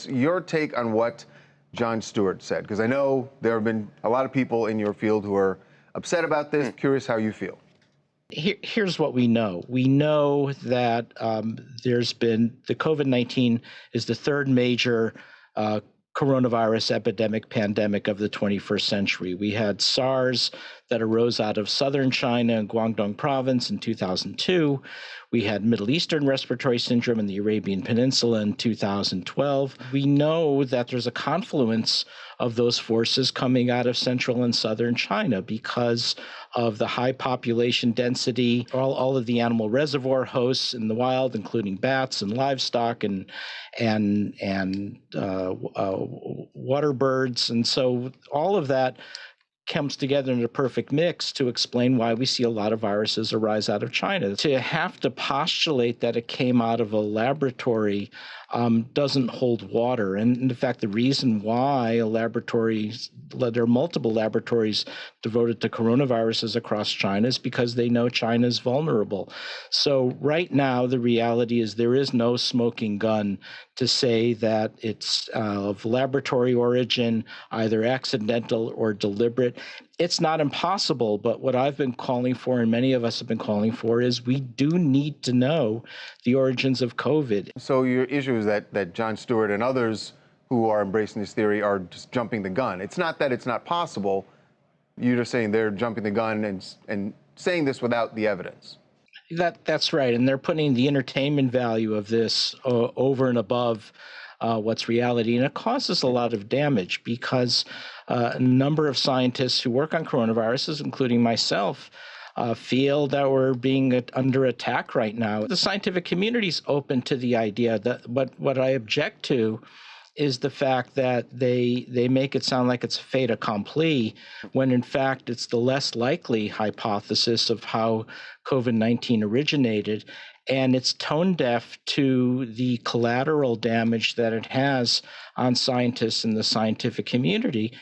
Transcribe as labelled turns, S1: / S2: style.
S1: Your take on what Jon Stewart said, because I know there have been a lot of people in your field who are upset about this. Curious how you feel.
S2: Here's what we know. We know that there's been the COVID-19 is the third major coronavirus pandemic of the 21st century. We had SARS that arose out of southern China and Guangdong province in 2002. We had Middle Eastern respiratory syndrome in the Arabian Peninsula in 2012. We know that there's a confluence of those forces coming out of central and southern China because of the high population density, all of the animal reservoir hosts in the wild, including bats and livestock and water birds. And so all of that comes together in a perfect mix to explain why we see a lot of viruses arise out of China. To have to postulate that it came out of a laboratory doesn't hold water. And in fact, the reason why there are multiple laboratories devoted to coronaviruses across China is because they know China is vulnerable. So right now, the reality is there is no smoking gun to say that it's of laboratory origin, either accidental or deliberate. It's not impossible, but what I've been calling for, and many of us have been calling for, is we do need to know the origins of COVID.
S1: So your issue is that Jon Stewart and others who are embracing this theory are just jumping the gun. It's not that it's not possible. You're just saying they're jumping the gun and saying this without the evidence.
S2: That's right, and they're putting the entertainment value of this over and above what's reality, and it causes a lot of damage because a number of scientists who work on coronaviruses, including myself, feel that we're being under attack right now. The scientific community is open to the idea that, but what I object to is the fact that they make it sound like it's a fait accompli, when in fact it's the less likely hypothesis of how COVID-19 originated, and it's tone deaf to the collateral damage that it has on scientists in the scientific community.